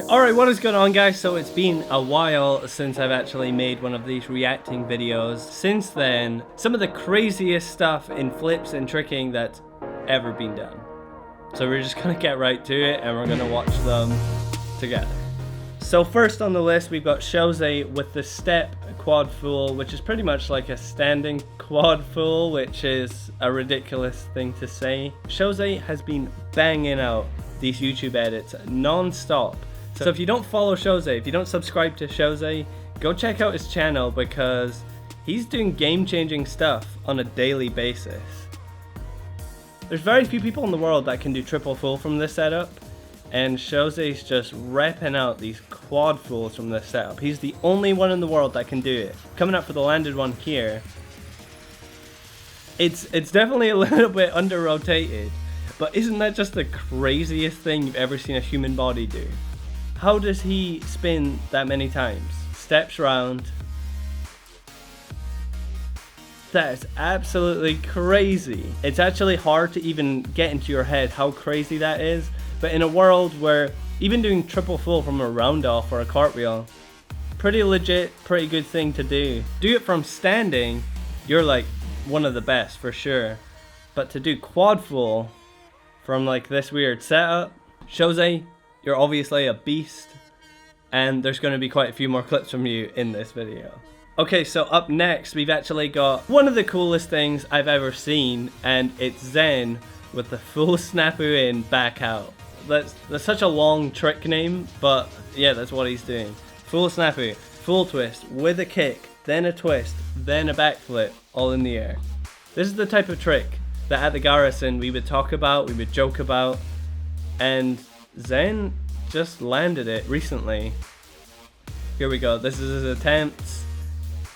Alright, what is going on, guys? So it's been a while since I've actually made one of these reacting videos. Since then, some of the craziest stuff in flips and tricking that's ever been done. So we're just gonna get right to it and we're gonna watch them together. So first on the list, we've got Shouzay with the step quad full, which is pretty much like a standing quad full, which is a ridiculous thing to say. Shouzay has been banging out these YouTube edits non-stop. So if you don't follow Shouzay, if you don't subscribe to Shouzay, go check out his channel because he's doing game-changing stuff on a daily basis. There's very few people in the world that can do triple full from this setup, and Shouzay's just repping out these quad fulls from this setup. He's the only one in the world that can do it. Coming up for the landed one here. It's definitely a little bit under-rotated, but isn't that just the craziest thing you've ever seen a human body do? How does he spin that many times? Steps round. That is absolutely crazy. It's actually hard to even get into your head how crazy that is. But in a world where even doing triple full from a round off or a cartwheel, pretty legit, pretty good thing to do. Do it from standing, you're like one of the best for sure. But to do quad full from like this weird setup, Shouzay, you're obviously a beast. And there's going to be quite a few more clips from you in this video. Okay, so up next, we've actually got one of the coolest things I've ever seen, and it's Zen with the full snapu in, back out. That's such a long trick name, but yeah, that's what he's doing. Full snapu, full twist, with a kick, then a twist, then a backflip, all in the air. This is the type of trick that at the garrison we would talk about, we would joke about, and Zen just landed it recently. Here we go, this is his attempts.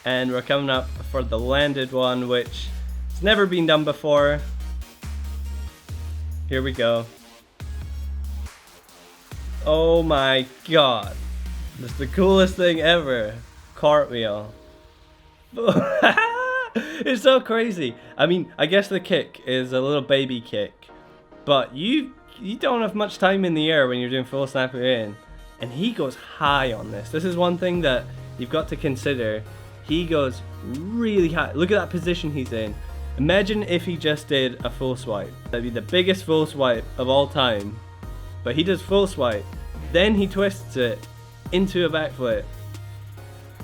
And we're coming up for the landed one, which has never been done before. Here we go. Oh my god. This is the coolest thing ever. Cartwheel. It's so crazy. I mean, I guess the kick is a little baby kick. But you don't have much time in the air when you're doing full snapu in. And he goes high on this. This is one thing that you've got to consider. He goes really high. Look at that position he's in. Imagine if he just did a full swipe. That'd be the biggest full swipe of all time. But he does full swipe. Then he twists it into a backflip.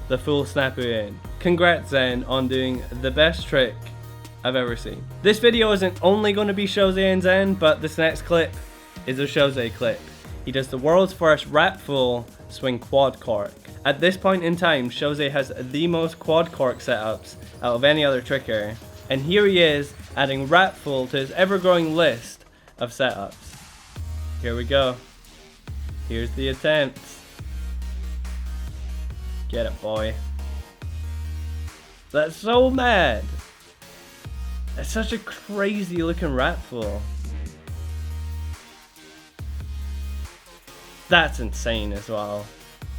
The full snapu in. Congrats, Zen, on doing the best trick I've ever seen. This video isn't only going to be Shouzay and Zen, but this next clip is a Shouzay clip. He does the world's first wrap full swing quad cork. At this point in time, Shouzay has the most quad cork setups out of any other tricker. And here he is, adding wrap full to his ever-growing list of setups. Here we go. Here's the attempt. Get it, boy. That's so mad. That's such a crazy looking wrap full. That's insane as well.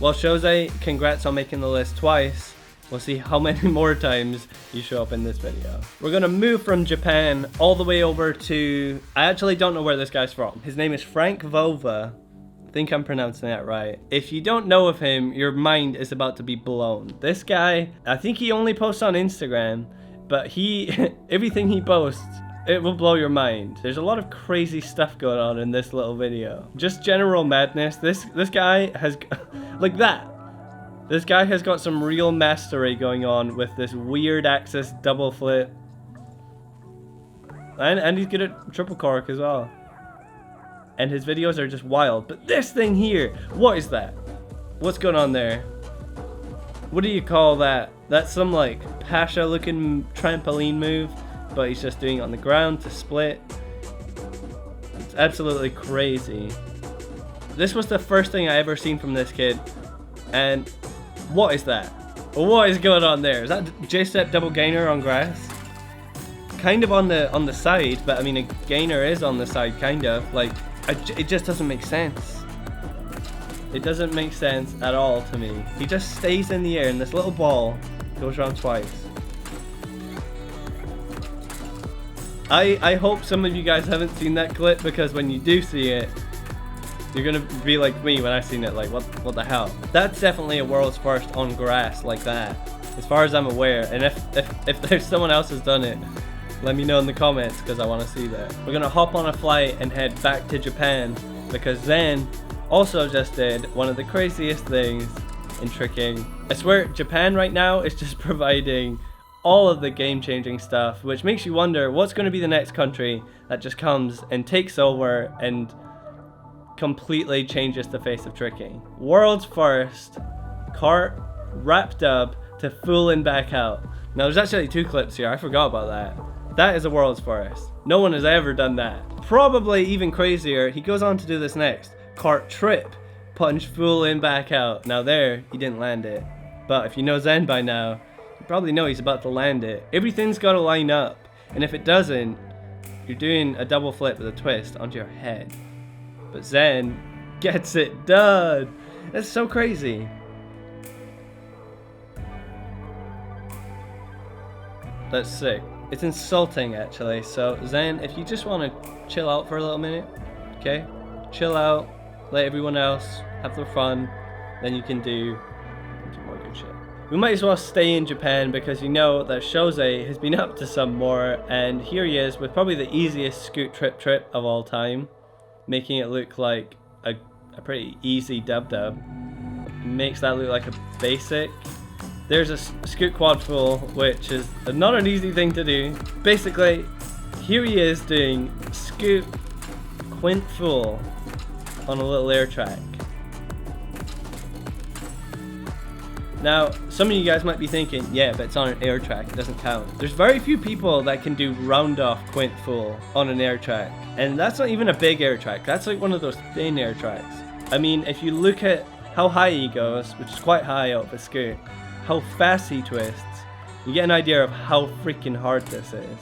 Well, Shouzay, congrats on making the list twice. We'll see how many more times you show up in this video. We're gonna move from Japan all the way over to... I actually don't know where this guy's from. His name is Frank Vova. I think I'm pronouncing that right. If you don't know of him, your mind is about to be blown. This guy, I think he only posts on Instagram, but everything he posts, it will blow your mind. There's a lot of crazy stuff going on in this little video. Just general madness. This guy has... like that. This guy has got some real mastery going on with this weird axis double flip. And he's good at triple cork as well. And his videos are just wild. But this thing here, what is that? What's going on there? What do you call that? That's some like Pasha looking trampoline move, but he's just doing it on the ground to split. It's absolutely crazy. This was the first thing I ever seen from this kid. And what is that? What is going on there? Is that J-step double gainer on grass? Kind of on the side, but I mean a gainer is on the side, kind of. Like, it just doesn't make sense. It doesn't make sense at all to me. He just stays in the air and this little ball goes around twice. I hope some of you guys haven't seen that clip, because when you do see it, You're gonna be like me when I seen it, like what the hell? That's definitely a world's first on grass like that, as far as I'm aware. And if there's someone else has done it, let me know in the comments, because I want to see that. We're gonna hop on a flight and head back to Japan, because Zen also just did one of the craziest things in tricking. I swear Japan right now is just providing all of the game-changing stuff, which makes you wonder what's going to be the next country that just comes and takes over and completely changes the face of tricking. World's first cart wrapped up to full and back out. Now there's actually 2 clips here, I forgot about that. That is a world's first. No one has ever done that. Probably even crazier, he goes on to do this next. Cart trip, punch full in back out. Now there, he didn't land it. But if you know Zen by now, you probably know he's about to land it. Everything's got to line up. And if it doesn't, you're doing a double flip with a twist onto your head. But Zen gets it done. That's so crazy. That's sick. It's insulting actually. So Zen, if you just want to chill out for a little minute, okay? Chill out, let everyone else have their fun, then you can do more good shit. We might as well stay in Japan, because you know that Shouzei has been up to some more, and here he is with probably the easiest scoot trip of all time, making it look like a pretty easy dub. Makes that look like a basic. There's a scoot quad full, which is not an easy thing to do. Basically, here he is doing scoot quint full on a little air track. Now, some of you guys might be thinking, yeah, but it's on an air track, it doesn't count. There's very few people that can do round off quint full on an air track. And that's not even a big air track, that's like one of those thin air tracks. I mean, if you look at how high he goes, which is quite high out of a scoot, how fast he twists, you get an idea of how freaking hard this is.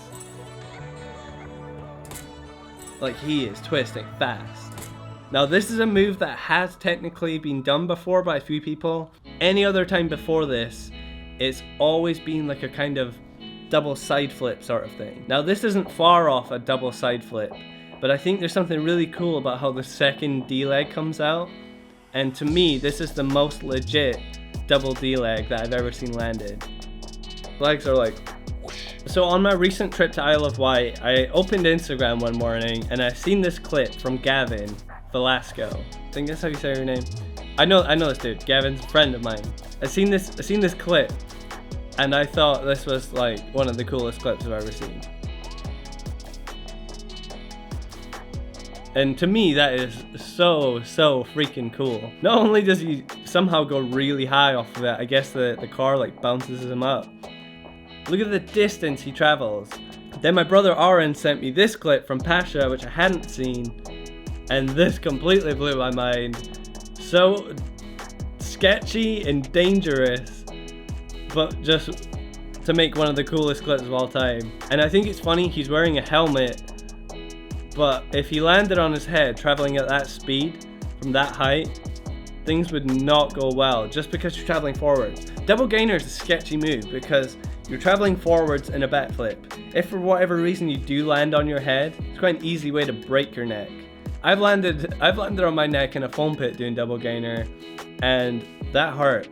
Like, he is twisting fast. Now this is a move that has technically been done before by a few people. Any other time before this, it's always been like a kind of double side flip sort of thing. Now this isn't far off a double side flip, but I think there's something really cool about how the second D-leg comes out. And to me, this is the most legit double D-leg that I've ever seen landed. Legs are like whoosh. So on my recent trip to Isle of Wight, I opened Instagram one morning and I seen this clip from Gavin Velasco. I think that's how you say your name. I know this dude. Gavin's a friend of mine. I seen this clip, and I thought this was like one of the coolest clips I've ever seen. And to me, that is so freaking cool. Not only does he somehow go really high off of it, I guess the car like bounces him up. Look at the distance he travels. Then my brother Aaron sent me this clip from Pasha, which I hadn't seen. And this completely blew my mind. So sketchy and dangerous, but just to make one of the coolest clips of all time. And I think it's funny, he's wearing a helmet, but if he landed on his head traveling at that speed, from that height, things would not go well, just because you're traveling forwards. Double gainer is a sketchy move, because you're traveling forwards in a backflip. If for whatever reason you do land on your head, it's quite an easy way to break your neck. I've landed on my neck in a foam pit doing double gainer, and that hurt.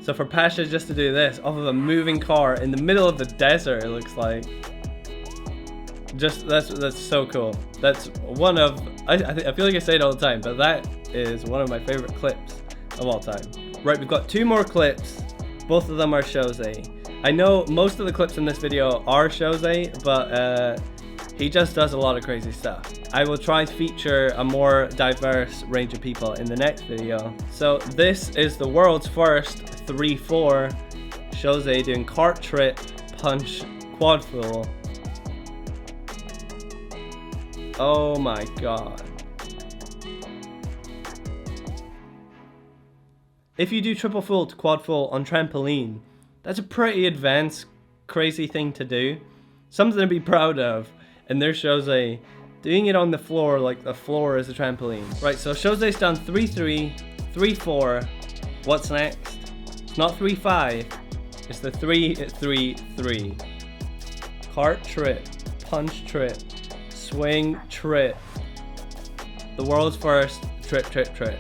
So for Pasha just to do this off of a moving car in the middle of the desert, it looks like, just that's so cool. That's one of, I feel like I say it all the time, but that is one of my favorite clips of all time. Right, we've got 2 more clips. Both of them are Shouzei. I know most of the clips in this video are Shouzei, but he just does a lot of crazy stuff. I will try and feature a more diverse range of people in the next video. So this is the world's first 3-4 Shouzei doing cart trip, punch, quad full. Oh my god. If you do triple full to quad full on trampoline, that's a pretty advanced, crazy thing to do. Something to be proud of. And there's Shouzei doing it on the floor like the floor is a trampoline. Right, so Shouzei's done 3-3, 3-4. What's next? It's not 3-5. It's the 3-3-3. Cart trip, punch trip, swing trip. The world's first Trip.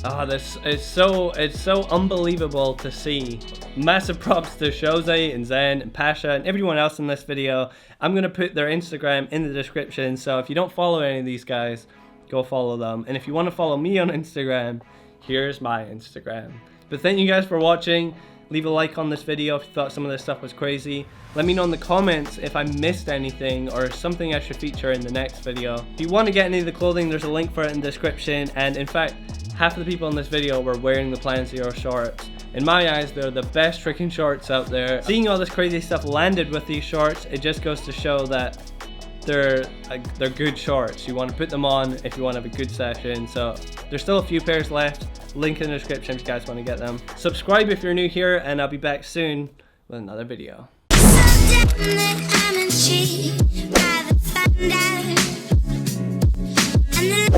Ah, this is it's so unbelievable to see. Massive props to Shoze and Zen and Pasha and everyone else in this video. I'm gonna put their Instagram in the description, so if you don't follow any of these guys, go follow them. And if you want to follow me on Instagram, here's my Instagram. But thank you guys for watching. Leave a like on this video if you thought some of this stuff was crazy. Let me know in the comments if I missed anything or something I should feature in the next video. If you want to get any of the clothing, there's a link for it in the description. And in fact, half of the people in this video were wearing the Plan Zero shorts. In my eyes, they're the best freaking shorts out there. Seeing all this crazy stuff landed with these shorts, it just goes to show that they're good shorts. You want to put them on if you want to have a good session. So there's still a few pairs left. Link in the description if you guys want to get them. Subscribe if you're new here, and I'll be back soon with another video. So